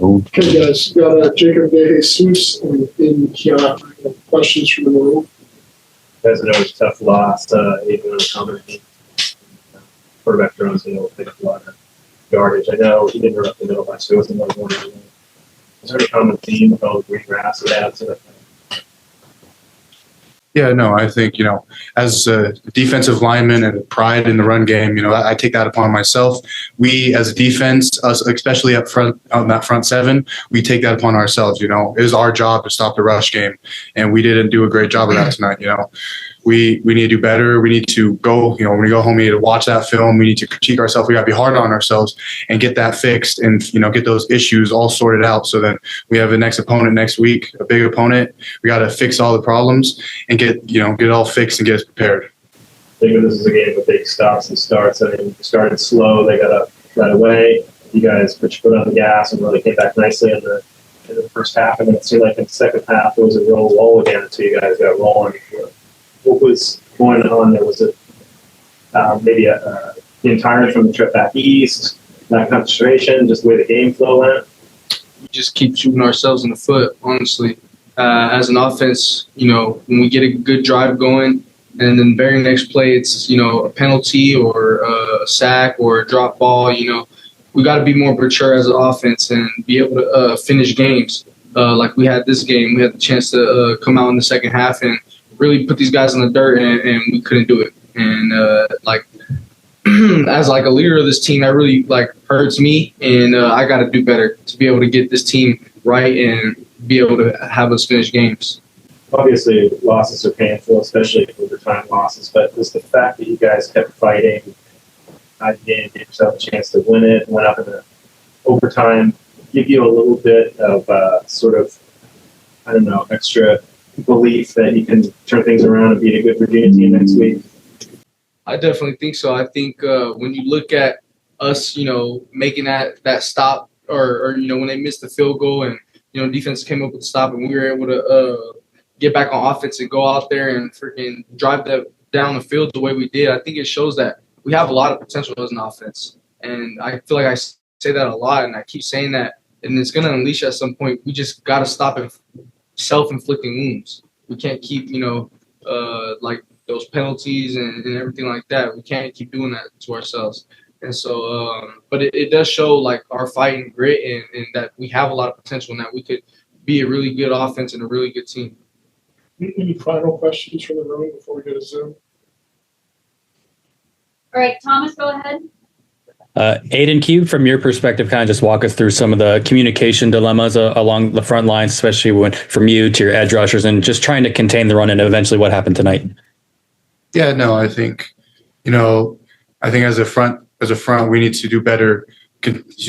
Okay, guys, got Jacob De Jesus and Keanaaina. Questions from the room? Guys, I know it's a tough loss. Even on commenting, quarterback throws, pick up a lot of yardage. I know he didn't interrupt the middle line, so it wasn't one more. Is there any common theme with all the green grass that adds to that? Yeah, no, I think, as a defensive lineman and pride in the run game, I take that upon myself. We, as a defense, us especially up front on that front seven, we take that upon ourselves. It is our job to stop the rush game, and we didn't do a great job of that tonight. We need to do better. We need to go, when we go home, we need to watch that film. We need to critique ourselves. We got to be hard on ourselves and get that fixed and, get those issues all sorted out so that we have the next opponent next week, a big opponent. We got to fix all the problems and get it all fixed and get us prepared. I think this is a game of big stops and starts. I mean, started slow. They got up right away. You guys put your foot on the gas and really came back nicely in the first half. And then it seemed like in the second half, it was a real lull again until you guys got rolling. What was going on there? Was it maybe the entirety from the trip back east, that concentration, just the way the game flow went? We just keep shooting ourselves in the foot, honestly. As an offense, when we get a good drive going, and then the very next play it's, a penalty or a sack or a drop ball, we got to be more mature as an offense and be able to finish games. Like we had this game, we had the chance to come out in the second half and really put these guys in the dirt, and we couldn't do it. And as a leader of this team, that really hurts me, and I got to do better to be able to get this team right and be able to have us finish games. Obviously, losses are painful, especially overtime losses. But just the fact that you guys kept fighting, gave yourself a chance to win it, went up in the overtime, give you a little bit of extra belief that you can turn things around and beat a good Virginia team next week? I definitely think so. I think when you look at us, making that stop or when they missed the field goal and, defense came up with the stop and we were able to get back on offense and go out there and freaking drive that down the field the way we did, I think it shows that we have a lot of potential as an offense. And I feel like I say that a lot and I keep saying that, and it's going to unleash at some point. We just got to stop it. Self-inflicting wounds. We can't keep, those penalties and everything like that. We can't keep doing that to ourselves. And so, but it does show our fight and grit and that we have a lot of potential and that we could be a really good offense and a really good team. Any final questions from the room before we go to Zoom? All right, Thomas, go ahead. Aidan, can you, from your perspective, kind of just walk us through some of the communication dilemmas along the front lines, especially from you to your edge rushers and just trying to contain the run and eventually what happened tonight? Yeah, no, I think, as a front, we need to do better,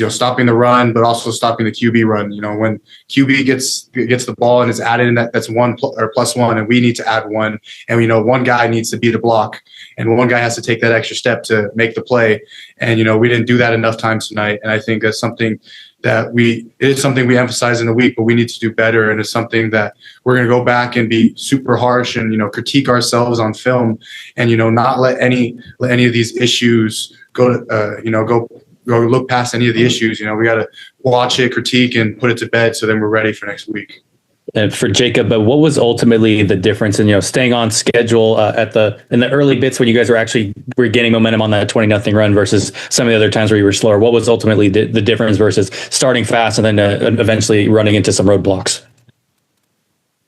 stopping the run, but also stopping the QB run. When QB gets the ball and is added in, that's one or plus one, and we need to add one. And one guy needs to beat a block, and one guy has to take that extra step to make the play. And we didn't do that enough times tonight. And I think that's something that it is something we emphasize in the week, but we need to do better. And it's something that we're going to go back and be super harsh and critique ourselves on film, and not let any of these issues go look past any of the issues. We got to watch it, critique, and put it to bed so then we're ready for next week. And for Jacob, but what was ultimately the difference in staying on schedule in the early bits when you guys were gaining momentum on that 20-0 run versus some of the other times where you were slower? What was ultimately the difference versus starting fast and then eventually running into some roadblocks?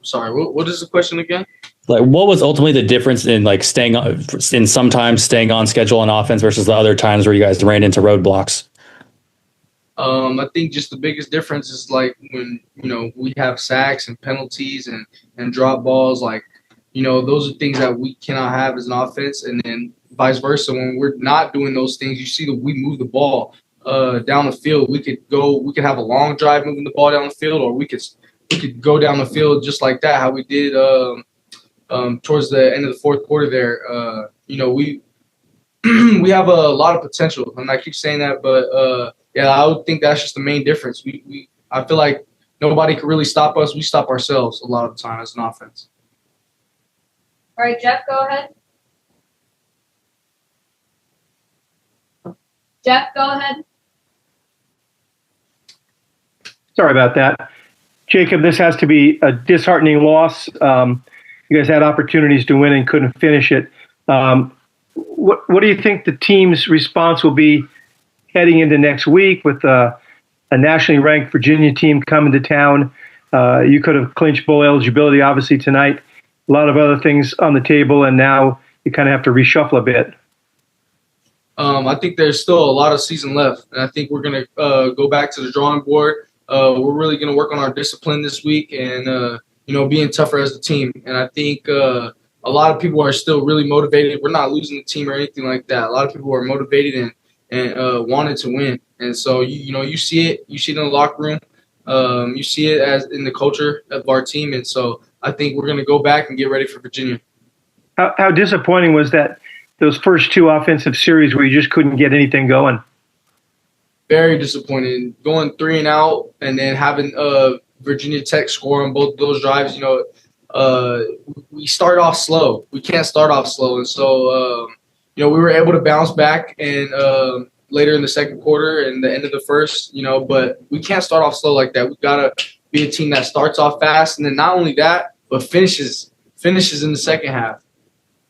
Sorry, what is the question again? What was ultimately the difference in sometimes staying on schedule on offense versus the other times where you guys ran into roadblocks? I think just the biggest difference is when, we have sacks and penalties and drop balls, those are things that we cannot have as an offense. And then vice versa, when we're not doing those things, you see that we move the ball down the field. We could have a long drive moving the ball down the field, or we could go down the field just like that, how we did towards the end of the fourth quarter there. We we have a lot of potential, and I keep saying that, but yeah, I would think that's just the main difference. I feel like nobody can really stop us. We stop ourselves a lot of the time as an offense. All right, Jeff, go ahead. Sorry about that. Jacob, this has to be a disheartening loss. You guys had opportunities to win and couldn't finish it. What do you think the team's response will be heading into next week with a nationally ranked Virginia team coming to town? You could have clinched bowl eligibility, obviously, tonight. A lot of other things on the table, and now you kind of have to reshuffle a bit. I think there's still a lot of season left, and I think we're going to go back to the drawing board. We're really going to work on our discipline this week and, being tougher as a team. And I think a lot of people are still really motivated. We're not losing the team or anything like that. A lot of people are motivated and wanted to win. And so, you see it. You see it in the locker room. You see it as in the culture of our team. And so I think we're going to go back and get ready for Virginia. How disappointing was that those first two offensive series where you just couldn't get anything going? Very disappointing. Going 3 and out and then having Virginia Tech score on both of those drives, we start off slow. We can't start off slow. And so, we were able to bounce back and later in the second quarter and the end of the first, but we can't start off slow like that. We've got to be a team that starts off fast. And then not only that, but finishes in the second half.